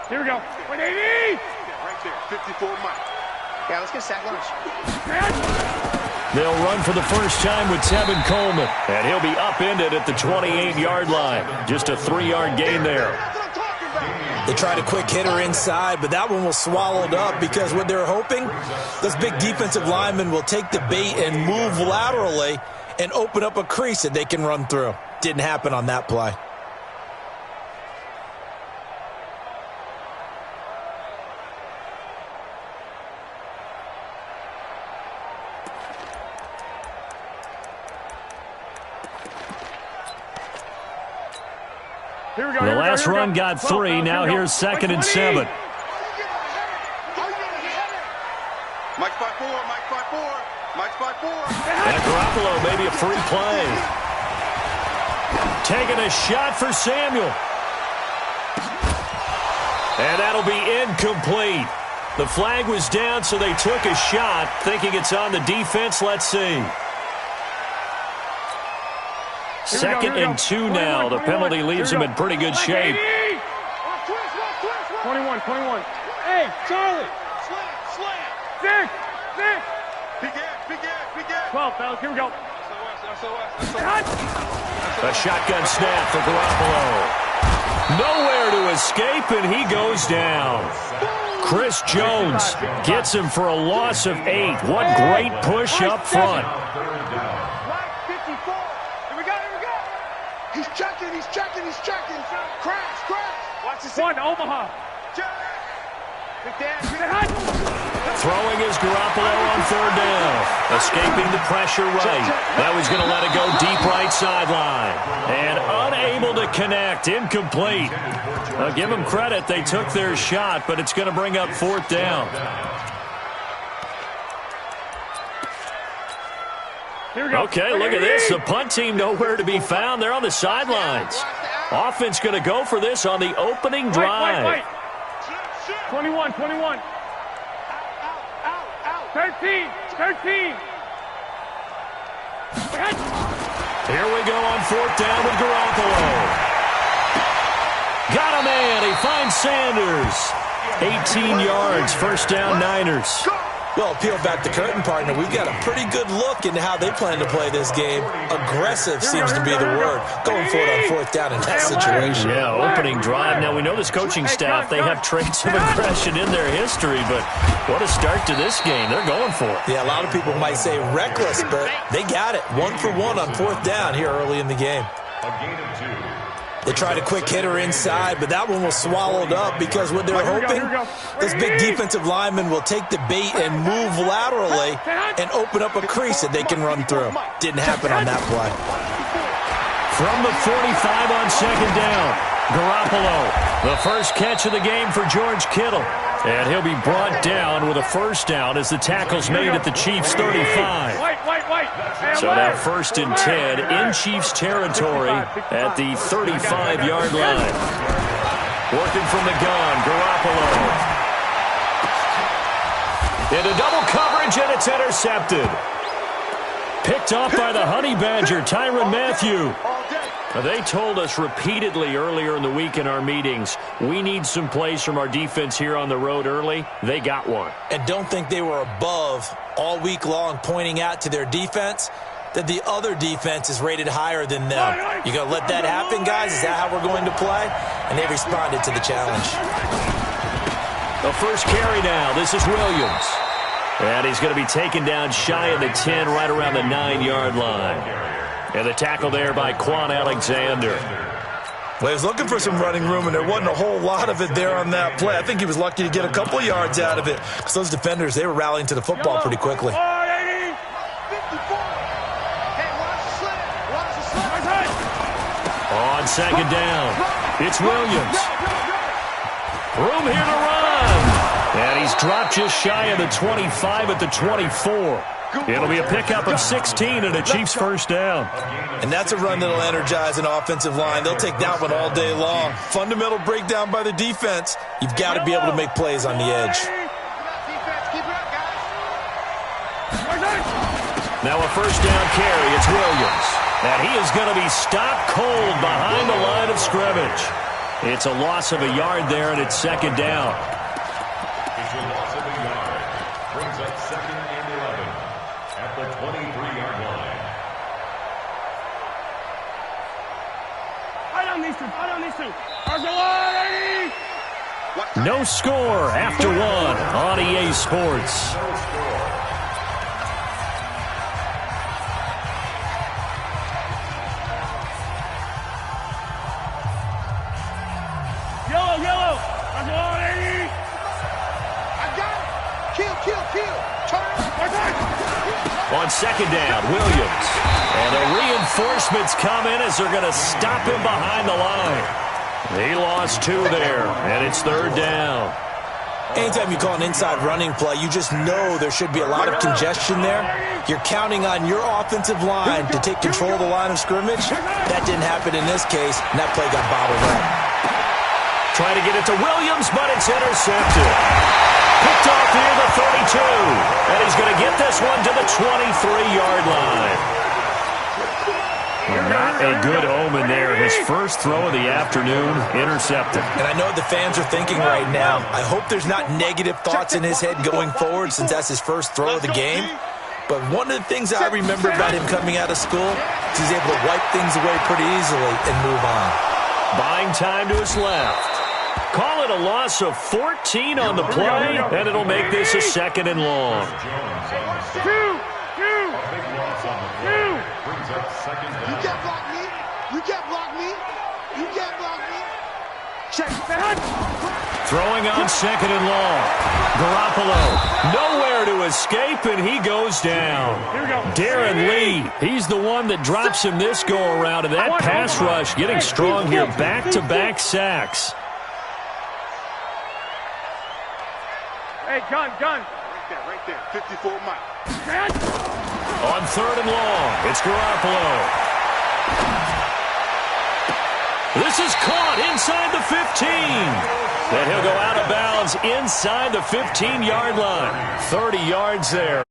Here we go. 180! Right there, 54 Mike. Yeah, let's get sack lunch. They'll run for the first time with Tevin Coleman, and he'll be upended at the 28-yard line. Just a 3-yard gain there. They tried a quick hitter inside, but that one was swallowed up because what they're hoping, those big defensive linemen will take the bait and move laterally and open up a crease that they can run through. Didn't happen on that play. The last run got 3. Now here's 2nd and 7. Mike 5-4, Mike 5-4, Mike 5-4. And Garoppolo, maybe a free play. Taking a shot for Samuel. And that'll be incomplete. The flag was down, so they took a shot, thinking it's on the defense. Let's see. 2nd and 2 now. The penalty leaves them in pretty good shape. 21. Hey, Charlie. Slam. 6. Big gas. 12, fellas. Here we go. A shotgun snap for Garoppolo. Nowhere to escape, and he goes down. Chris Jones gets him for a loss of 8. What great push up front. He's checking. Crash. Watch this. 1, Omaha. Throwing is Garoppolo on 3rd down. Escaping the pressure right. That was going to let it go deep right sideline. And unable to connect. Incomplete. Give them credit. They took their shot, but it's going to bring up 4th down. Okay, look at this. The punt team nowhere to be found. They're on the sidelines. Offense going to go for this on the opening drive. 21. 13. Here we go on 4th down with Garoppolo. Got a man. He finds Sanders. 18 yards. 1st down, Niners. Well, peel back the curtain, partner. We've got a pretty good look into how they plan to play this game. Aggressive seems to be the word. Going for it on 4th down in that situation. Yeah, opening drive. Now, we know this coaching staff, they have traits of aggression in their history, but what a start to this game. They're going for it. Yeah, a lot of people might say reckless, but they got it. 1 for 1 on 4th down here early in the game. They tried a quick hitter inside, but that one was swallowed up because what they're hoping, those big defensive linemen will take the bait and move laterally and open up a crease that they can run through. Didn't happen on that play. From the 45 on 2nd down, Garoppolo, the first catch of the game for George Kittle. And he'll be brought down with a 1st down as the tackle's made at the Chiefs' 35. So now 1st and 10 in Chiefs territory at the 35-yard line. Working from the gun, Garoppolo. Into double coverage, and it's intercepted. Picked off by the Honey Badger, Tyrann Mathieu. They told us repeatedly earlier in the week in our meetings, we need some plays from our defense here on the road early. They got one. And don't think they were above all week long pointing out to their defense that the other defense is rated higher than them. You going to let that happen, guys? Is that how we're going to play? And they responded to the challenge. The first carry now. This is Williams. And he's going to be taken down shy of the 10, right around the 9-yard line. And the tackle there by Quan Alexander. Well, he was looking for some running room, and there wasn't a whole lot of it there on that play. I think he was lucky to get a couple yards out of it because those defenders, they were rallying to the football pretty quickly. On 2nd down, it's Williams. Room here to run. And he's dropped just shy of the 25 at the 24. It'll be a pickup of 16 and a Chiefs 1st down. And that's a run that'll energize an offensive line. They'll take that one all day long. Fundamental breakdown by the defense. You've got to be able to make plays on the edge. Now a 1st down carry. It's Williams. And he is going to be stopped cold behind the line of scrimmage. It's a loss of a yard there, and it's second down. It's a loss of a yard. Brings up 2nd and 11 at the 23-yard line. Right on these two. Right on these two. Arcelani! No score after one on EA Sports. Yellow. Arcelani! I got it. Kill. Turn. On second down, Williams. And the reinforcements come in as they're going to stop him behind the line. He lost 2 there, and it's third down. Anytime you call an inside running play, you just know there should be a lot of congestion there. You're counting on your offensive line to take control of the line of scrimmage. That didn't happen in this case, and that play got bottled up. Trying to get it to Williams, but it's intercepted. Picked off near the 32, and he's going to get this one to the 23-yard line. Not a good omen there. His first throw of the afternoon, intercepted. And I know what the fans are thinking right now. I hope there's not negative thoughts in his head going forward since that's his first throw of the game. But one of the things I remember about him coming out of school is he's able to wipe things away pretty easily and move on. Buying time to his left. Call it a loss of 14 on the play, and it'll make this a 2nd and long. Two. You can't block me. Check. Throwing on 2nd and long. Garoppolo nowhere to escape, and he goes down. Darren Lee, he's the one that drops him this go-around, and that pass rush getting strong here. Back-to-back sacks. Hey, gun. Right there. 54 Mike. On 3rd and long, it's Garoppolo. This is caught inside the 15. Then he'll go out of bounds inside the 15-yard line. 30 yards there.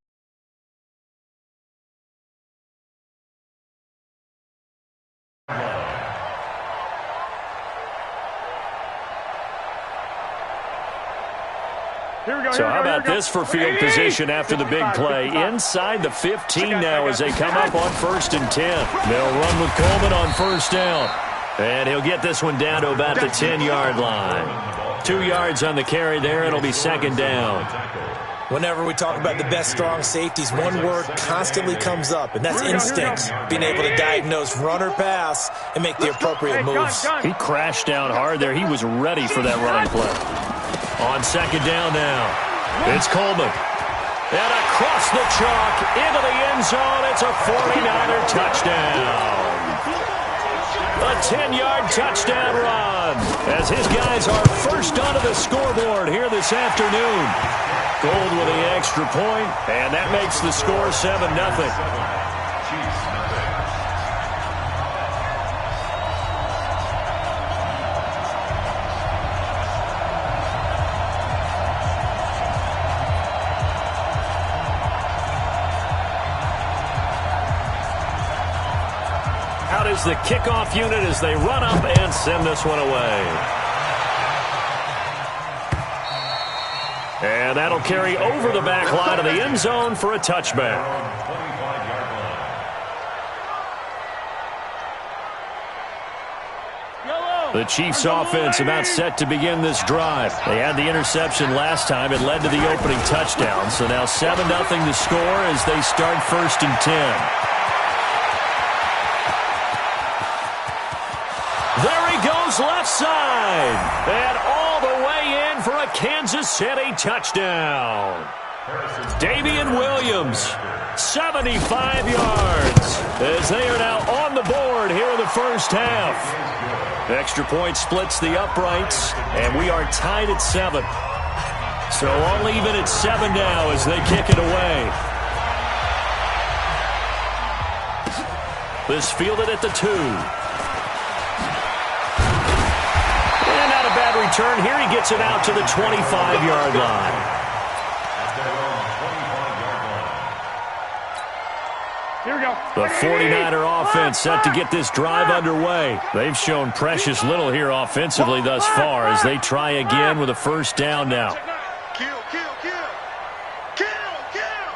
So how about this for field position after the big play? Inside the 15 now as they come up on 1st and 10. They'll run with Coleman on 1st down. And he'll get this one down to about the 10-yard line. 2 yards on the carry there. It'll be 2nd down. Whenever we talk about the best strong safeties, one word constantly comes up, and that's instincts. Being able to diagnose run or pass and make the appropriate moves. He crashed down hard there. He was ready for that running play. On 2nd down now, it's Coleman. And across the chalk into the end zone, it's a 49er touchdown. A 10-yard touchdown run as his guys are first onto the scoreboard here this afternoon. Gold with the extra point, and that makes the score 7-0. Out is the kickoff unit as they run up and send this one away. And that'll carry over the back line of the end zone for a touchback. The Chiefs offense about set to begin this drive. They had the interception last time. It led to the opening touchdown. So now 7-0 the score as they start 1st and 10. There he goes left side. And all the way in for a Kansas City touchdown. Damian Williams, 75 yards, as they are now on the board here in the first half. Extra point splits the uprights, and we are tied at 7. So all even at 7 now as they kick it away. This fielded at the 2. And not a bad return here. He gets it out to the 25-yard line. Here we go. The 49er offense set to get this drive underway. They've shown precious little here offensively thus far as they try again with a first down now. Kill, kill, kill. Kill, kill.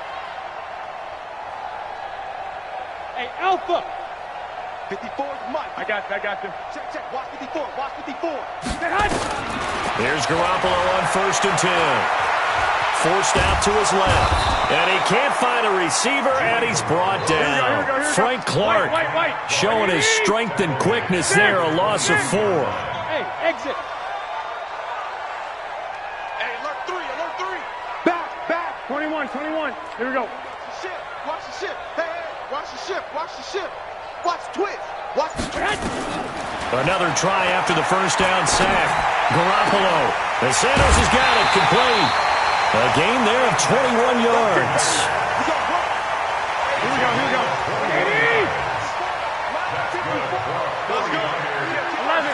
Hey, Alpha. 54's Mike. I got you. Check, check. Watch 54. Watch 54. Here's Garoppolo on 1st and 10. Forced out to his left. And he can't find a receiver, and he's brought down. Here we go. Frank Clark showing his strength and quickness there, a loss of 4. Hey, exit. Hey, alert 3, alert 3. Back. 21. Here we go. Watch the ship. Hey, watch the ship. Watch the ship. Watch twitch. Watch the twitch. Another try after the first down sack. Garoppolo. And Santos has got it complete. A gain there of 21 yards. Here we go. 80. Let's go. 11.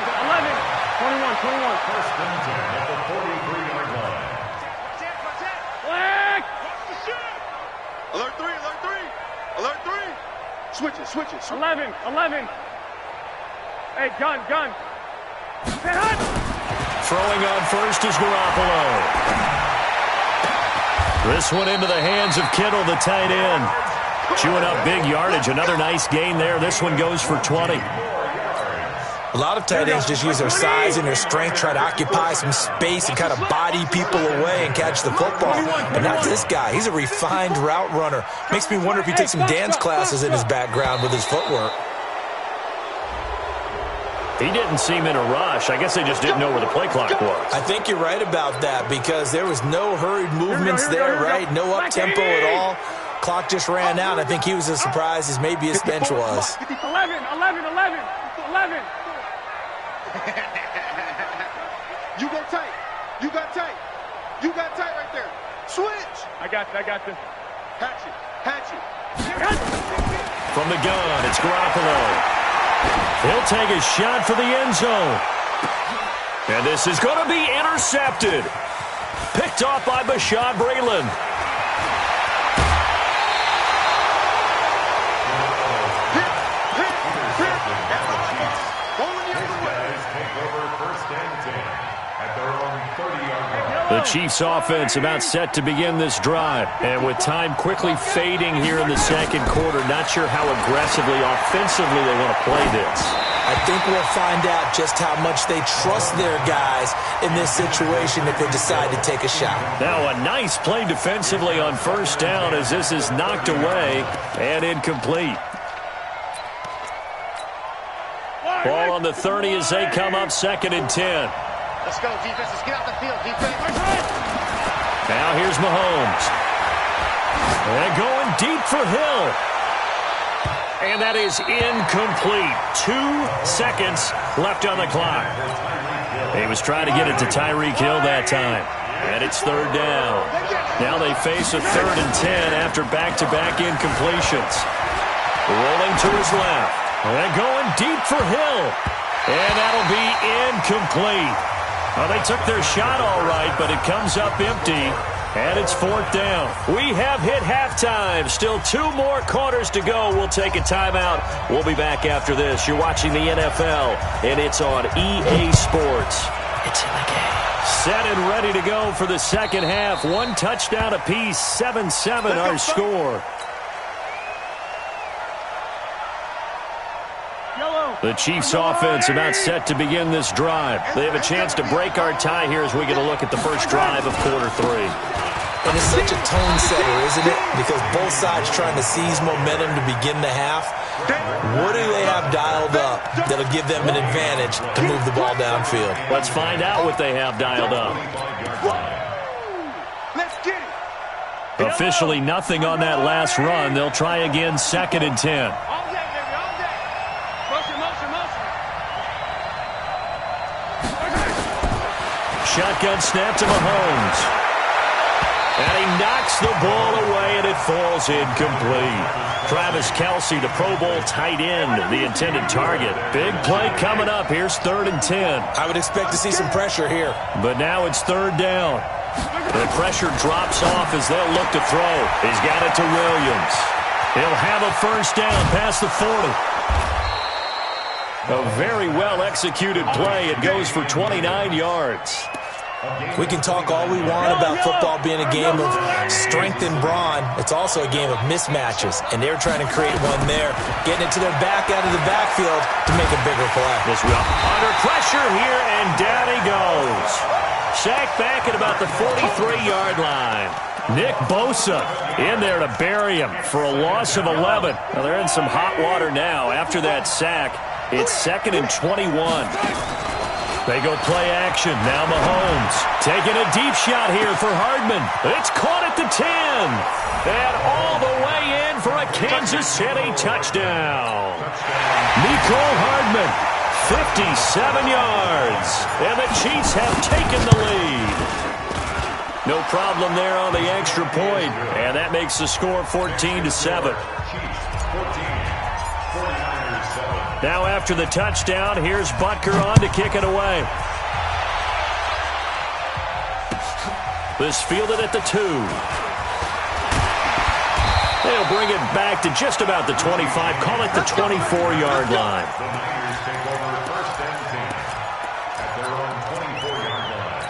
21. First and 10 at the 43-yard line. Black. Alert 3, alert 3. Alert 3. Switch it. 11. Hey, gun. Throwing on first is Garoppolo. This one into the hands of Kittle, the tight end. Chewing up big yardage. Another nice gain there. This one goes for 20. A lot of tight ends just use their size and their strength, try to occupy some space and kind of body people away and catch the football. But not this guy. He's a refined route runner. Makes me wonder if he took some dance classes in his background with his footwork. He didn't seem in a rush. I guess they just didn't know where the play clock was. I think you're right about that because there was no hurried movements there, right? No up-tempo at all. Clock just ran out. I think he was as surprised as maybe his bench was. 11. You got tight right there. Switch. I got you. Hatch it. From the gun, it's Garoppolo. He'll take a shot for the end zone. And this is going to be intercepted. Picked off by Bashaud Breeland. The Chiefs offense about set to begin this drive. And with time quickly fading here in the second quarter, not sure how aggressively, offensively they want to play this. I think we'll find out just how much they trust their guys in this situation if they decide to take a shot. Now a nice play defensively on first down as this is knocked away and incomplete. Ball on the 30 as they come up 2nd and 10. Let's go, defense. Let's get out the field, defense. Now here's Mahomes. And going deep for Hill. And that is incomplete. 2 seconds left on the clock. He was trying to get it to Tyreek Hill that time. And it's 3rd down. Now they face a 3rd and 10 after back-to-back incompletions. Rolling to his left. And going deep for Hill. And that'll be incomplete. Well, they took their shot all right, but it comes up empty, and it's 4th down. We have hit halftime. Still 2 more quarters to go. We'll take a timeout. We'll be back after this. You're watching the NFL, and it's on EA Sports. It's in the game. Set and ready to go for the second half. 1 touchdown apiece, 7-7 our score. The Chiefs offense about set to begin this drive. They have a chance to break our tie here as we get a look at the first drive of quarter 3. And it's such a tone setter, isn't it? Because both sides trying to seize momentum to begin the half. What do they have dialed up that'll give them an advantage to move the ball downfield? Let's find out what they have dialed up. Let's get it. Officially nothing on that last run. They'll try again 2nd and 10. Shotgun snap to Mahomes. And he knocks the ball away, and it falls incomplete. Travis Kelce, the Pro Bowl tight end, the intended target. Big play coming up. Here's 3rd and 10. I would expect to see some pressure here. But now it's 3rd down. The pressure drops off as they'll look to throw. He's got it to Williams. He'll have a first down past the 40. A very well-executed play. It goes for 29 yards. We can talk all we want about football being a game of strength and brawn. It's also a game of mismatches, and they're trying to create one there, getting it to their back out of the backfield to make a bigger play. This will under pressure here, and down he goes. Sacked back at about the 43-yard line. Nick Bosa in there to bury him for a loss of 11. Well, they're in some hot water now. After that sack, it's 2nd and 21. They go play action. Now Mahomes taking a deep shot here for Hardman. It's caught at the 10. And all the way in for a Kansas City touchdown. Nicole Hardman, 57 yards. And the Chiefs have taken the lead. No problem there on the extra point. And that makes the score 14-7. Now after the touchdown, here's Butker on to kick it away. This fielded at the 2. They'll bring it back to just about the 25. Call it the 24-yard line. The Niners take over 1st and 10 at their own 24-yard line.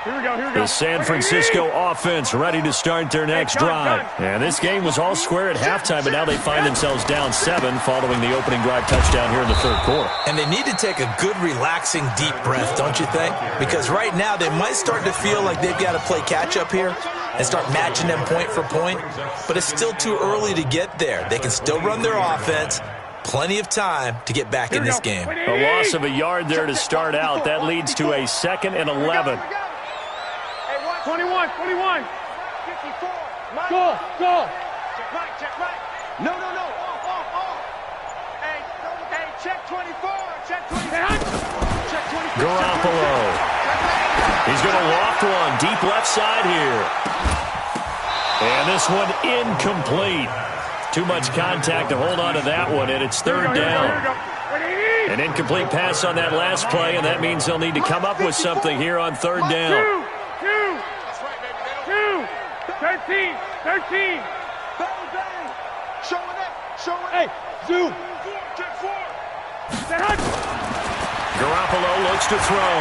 Here we go, here we go. The San Francisco offense ready to start their next drive. And this game was all square at halftime, but now they find themselves down 7 following the opening drive touchdown here in the 3rd quarter. And they need to take a good, relaxing, deep breath, don't you think? Because right now they might start to feel like they've got to play catch-up here and start matching them point for point. But it's still too early to get there. They can still run their offense. Plenty of time to get back in this game. A loss of a yard there to start out. That leads to a 2nd and 11. 21, 21. 54. Go, go. Check right, check right. No. Off. Hey, check 24. Check 24. Check 24. Garoppolo. He's going to loft one deep left side here. And this one incomplete. Too much contact to hold on to that one, and it's 3rd down. An incomplete pass on that last play, and that means they'll need to come up with something here on 3rd down. 13. Bang. Showing up. Hey, zoom. Check 4. Garoppolo looks to throw.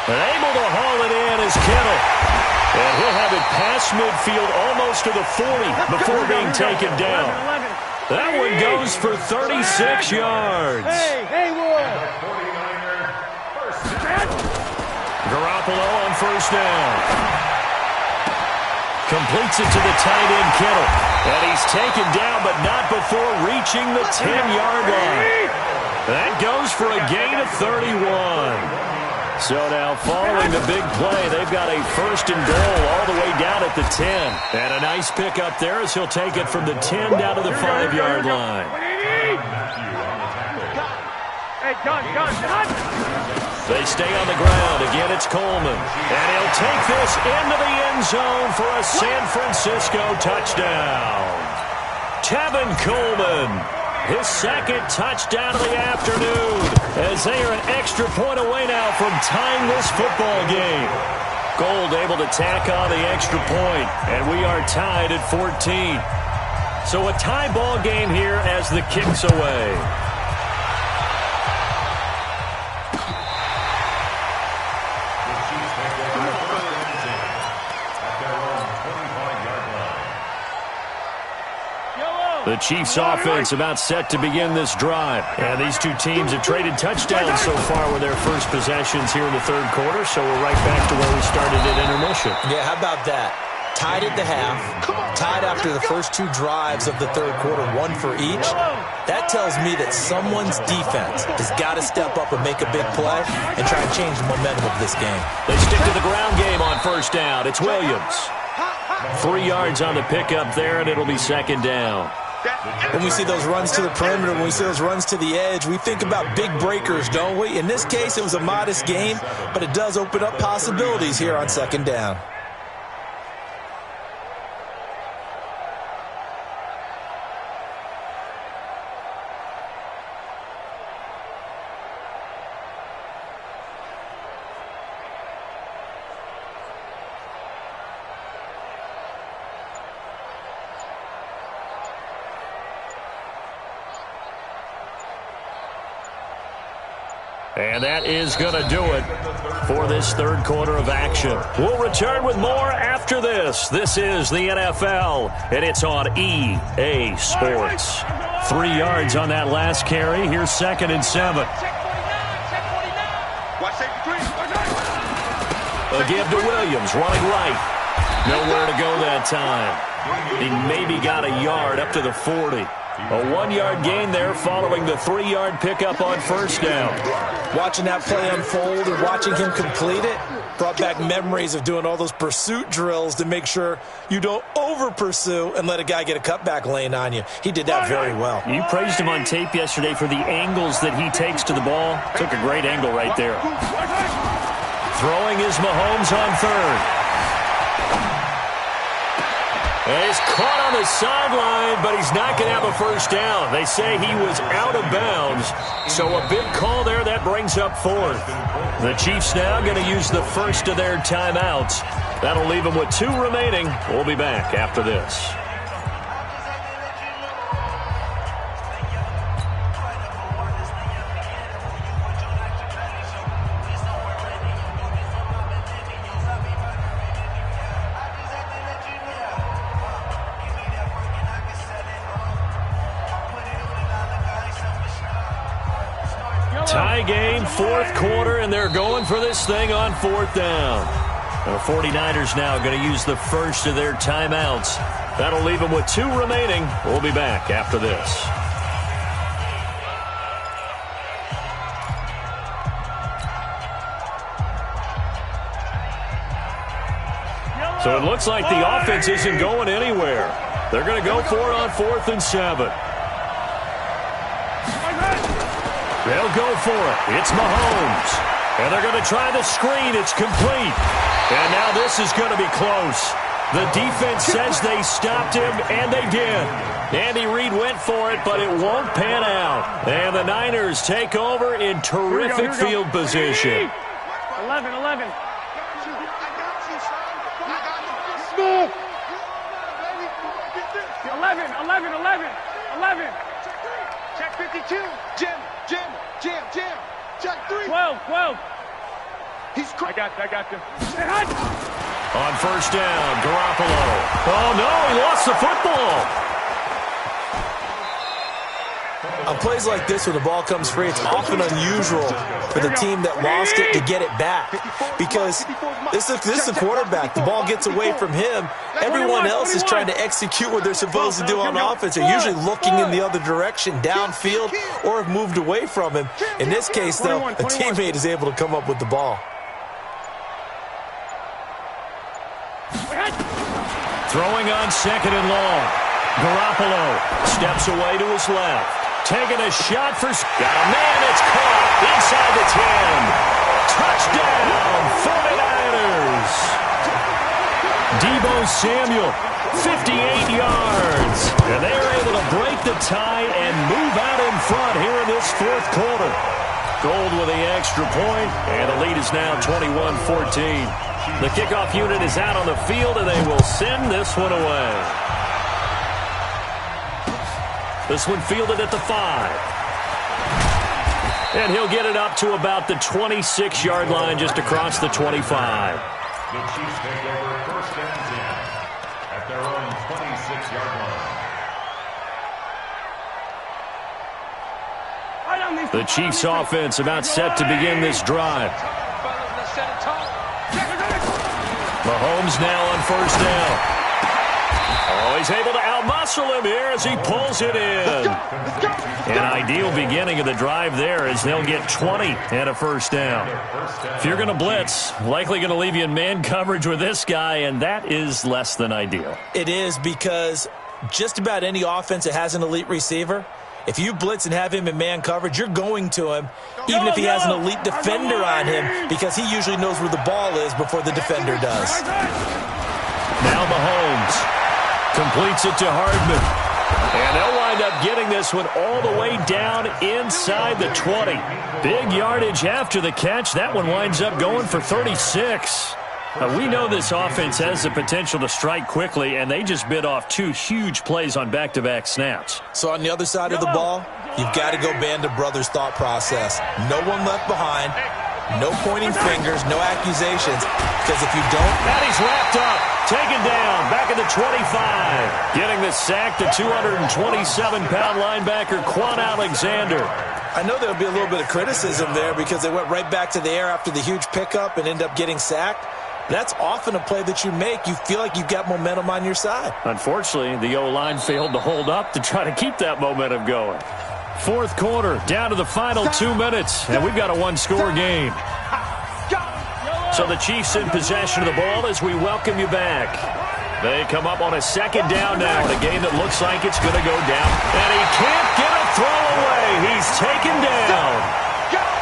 Able to haul it in is Kittle. And he'll have it past midfield almost to the 40 before being taken down. That one goes for 36 yards. Hey, Wood. Garoppolo on 1st down. Completes it to the tight end, Kittle. And he's taken down, but not before reaching the 10-yard line. That goes for a gain of 31. So now following the big play, they've got a 1st and goal all the way down at the 10. And a nice pick up there as he'll take it from the 10 down to the 5-yard line. Hey, gun. They stay on the ground. Again, it's Coleman. And he'll take this into the end zone for a San Francisco touchdown. Tevin Coleman, his 2nd touchdown of the afternoon, as they are an extra point away now from tying this football game. Gold able to tack on the extra point, and we are tied at 14. So a tie ball game here as the kick's away. The Chiefs offense about set to begin this drive. And these two teams have traded touchdowns so far with their first possessions here in the 3rd quarter. So we're right back to where we started at intermission. Yeah, how about that? Tied at the half, tied after the first 2 drives of the 3rd quarter, 1 for each. That tells me that someone's defense has got to step up and make a big play and try and change the momentum of this game. They stick to the ground game on 1st down. It's Williams. 3 yards on the pickup there, and it'll be 2nd down. When we see those runs to the perimeter, when we see those runs to the edge, we think about big breakers, don't we? In this case, it was a modest gain, but it does open up possibilities here on 2nd down. And that is going to do it for this third quarter of action. We'll return with more after this. This is the NFL, and it's on EA Sports. 3 yards on that last carry. Here's 2nd and 7. A give to Williams, running right. Nowhere to go that time. He maybe got a yard up to the 40. A 1-yard gain there following the 3-yard pickup on first down. Watching that play unfold and watching him complete it brought back memories of doing all those pursuit drills to make sure you don't over-pursue and let a guy get a cutback lane on you. He did that very well. You praised him on tape yesterday for the angles that he takes to the ball. Took a great angle right there. Throwing is Mahomes on third. And he's caught on the sideline, but he's not going to have a first down. They say he was out of bounds, so a big call there. That brings up 4th. The Chiefs now going to use the first of their timeouts. That'll leave them with 2 remaining. We'll be back after this. Tie game, 4th quarter, and they're going for this thing on 4th down. The 49ers now going to use the first of their timeouts. That'll leave them with 2 remaining. We'll be back after this. So it looks like the offense isn't going anywhere. They're going to go for it on 4th and 7. They'll go for it. It's Mahomes. And they're going to try the screen. It's complete. And now this is going to be close. The defense says they stopped him, and they did. Andy Reid went for it, but it won't pan out. And the Niners take over in terrific field position. 11. 11. Check 52. Jim. Check 3. 12. I got you. On first down, Garoppolo. Oh, no, he lost the football. On plays like this where the ball comes free, it's often unusual for the team that lost it to get it back. Because this is the quarterback. The ball gets away from him. Everyone else is trying to execute what they're supposed to do on offense. They're usually looking in the other direction, downfield, or have moved away from him. In this case, though, a teammate is able to come up with the ball. Throwing on 2nd and long. Garoppolo steps away to his left. Taking a shot for... Got a man that's caught inside the 10. Touchdown, 49ers. Deebo Samuel, 58 yards. And they're able to break the tie and move out in front here in this 4th quarter. Gold with the extra point, and the lead is now 21-14. The kickoff unit is out on the field, and they will send this one away. This one fielded at the 5. And he'll get it up to about the 26-yard line, just across the 25. The Chiefs take over 1st and 10 at their own 26-yard line. The Chiefs offense about set to begin this drive. Mahomes now on first down. Oh, he's able to outmuscle him here as he pulls it in. An ideal beginning of the drive there as they'll get 20 and a first down. If you're going to blitz, likely going to leave you in man coverage with this guy, and that is less than ideal. It is, because just about any offense that has an elite receiver, if you blitz and have him in man coverage, you're going to him, even if he has an elite defender on him, because he usually knows where the ball is before the defender does. Now Mahomes completes it to Hardman. And they'll wind up getting this one all the way down inside the 20. Big yardage after the catch. That one winds up going for 36. We know this offense has the potential to strike quickly, and they just bit off 2 huge plays on back-to-back snaps. So on the other side of the ball, you've got to go band of brothers thought process. No one left behind, no pointing fingers, no accusations, because if you don't... And he's wrapped up, taken down, back at the 25. Getting the sack, the 227-pound linebacker, Quan Alexander. I know there'll be a little bit of criticism there because they went right back to the air after the huge pickup and end up getting sacked. That's often a play that you make. You feel like you've got momentum on your side. Unfortunately, the O-line failed to hold up to try to keep that momentum going. Fourth quarter, down to the final 2 minutes, and we've got a one-score game. So the Chiefs in possession of the ball as we welcome you back. They come up on a second down now in a game that looks like it's going to go down. And he can't get a throw away. He's taken down.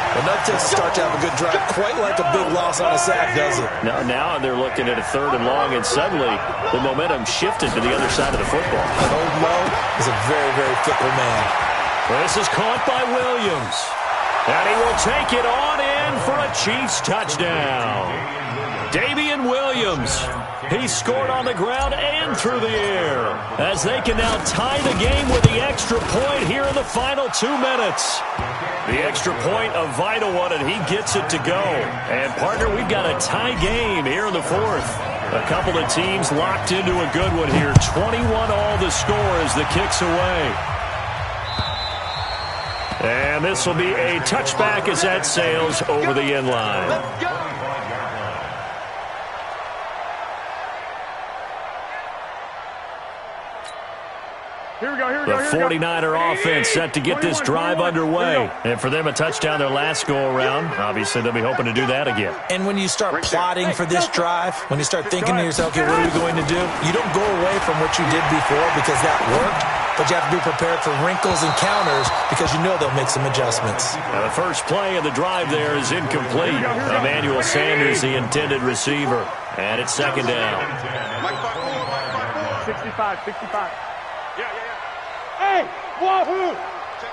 Enough to start to have a good drive, quite like a big loss on a sack, does it? Now they're looking at a 3rd and long, and suddenly the momentum shifted to the other side of the football. And Old Mo is a very, very fickle man. This is caught by Williams. And he will take it on in for a Chiefs touchdown. Damian Williams. He scored on the ground and through the air as they can now tie the game with the extra point here in the final 2 minutes. The extra point, a vital one, and he gets it to go. And, partner, we've got a tie game here in the 4th. A couple of teams locked into a good one here. 21 all the score as the kick's away. And this will be a touchback as that sails over the end line. Let's go. Here we go, here we The go, here we go. 49er offense set to get this drive underway. And for them, a touchdown their last go-around. Obviously, they'll be hoping to do that again. And when you start plotting for this drive, when you start thinking to yourself, okay, what are we going to do? You don't go away from what you did before because that worked, but you have to be prepared for wrinkles and counters because you know they'll make some adjustments. Now, the first play of the drive there is incomplete. Emmanuel Sanders, the intended receiver. And it's second down. 65, 65. Hey, wahoo!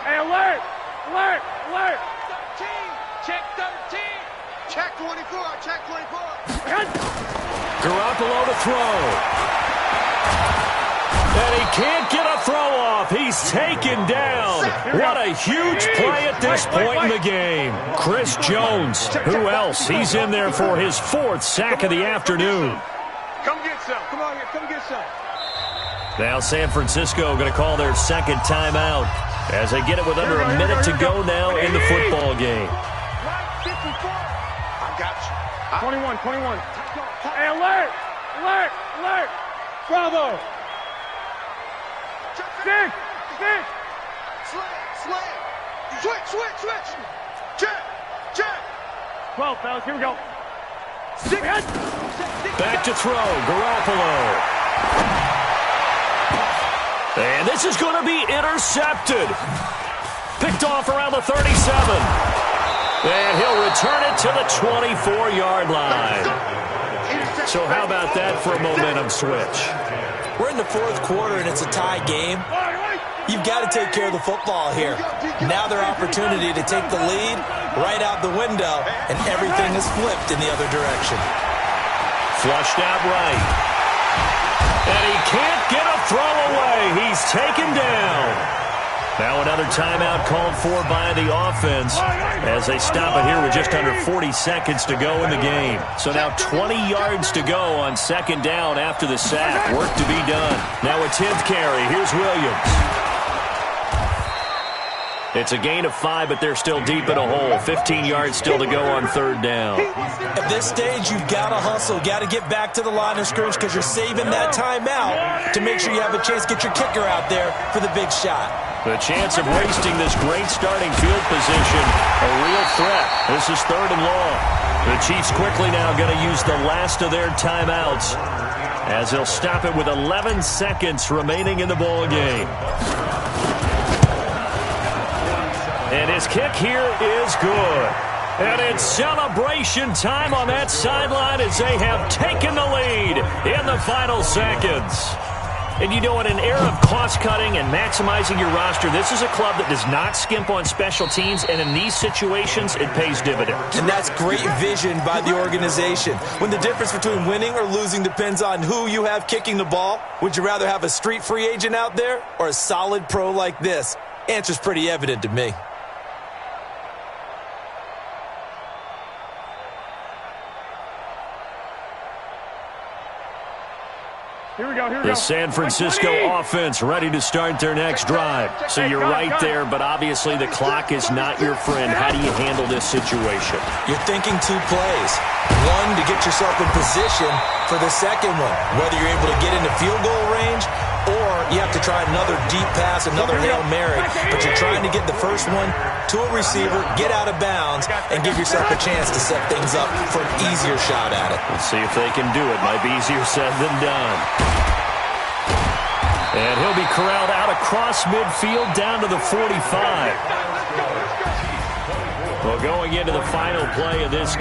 Hey, alert! Alert! Alert! 13! Check 13! Check 24! Check 24! Garoppolo to throw. And he can't get a throw off. He's taken down. What a huge play at this point in the game. Chris Jones. Who else? He's in there for his 4th sack of the afternoon. Come get some. Come on here. Come get some. Now San Francisco going to call their second timeout as they get it with under a minute to go now in the football game. I got you. 21, 21. Hey, alert! Alert! Alert! Bravo! 6! Slam! Switch! Check! 12, fellas, here we go. 6! Back to throw, Garoppolo. And this is going to be intercepted. Picked off around the 37. And he'll return it to the 24-yard line. So how about that for a momentum switch? We're in the 4th quarter, and it's a tie game. You've got to take care of the football here. Now their opportunity to take the lead right out the window, and everything is flipped in the other direction. Flushed out right. And he can't get a throw away. He's taken down. Now another timeout called for by the offense as they stop it here with just under 40 seconds to go in the game. So now 20 yards to go on second down after the sack. Work to be done. Now a 10th carry. Here's Williams. It's a gain of 5, but they're still deep in a hole. 15 yards still to go on 3rd down. At this stage, you've got to hustle, got to get back to the line of scrimmage because you're saving that timeout to make sure you have a chance to get your kicker out there for the big shot. The chance of wasting this great starting field position, a real threat. This is 3rd and long. The Chiefs quickly now going to use the last of their timeouts as they'll stop it with 11 seconds remaining in the ball game. And his kick here is good. And it's celebration time on that sideline as they have taken the lead in the final seconds. And you know, in an era of cost-cutting and maximizing your roster, this is a club that does not skimp on special teams, and in these situations, it pays dividends. And that's great vision by the organization. When the difference between winning or losing depends on who you have kicking the ball, would you rather have a street free agent out there or a solid pro like this? Answer's pretty evident to me. Here we go, here we go. The San Francisco offense ready to start their next drive. So you're right there, but obviously the clock is not your friend. How do you handle this situation? You're thinking two plays. One, to get yourself in position for the second one, whether you're able to get into field goal range or you have to try another deep pass, another Hail Mary, but you're trying to get the first one to a receiver, get out of bounds, and give yourself a chance to set things up for an easier shot at it. Let's see if they can do it. Might be easier said than done. And he'll be corralled out across midfield down to the 45. Well, going into the final play of this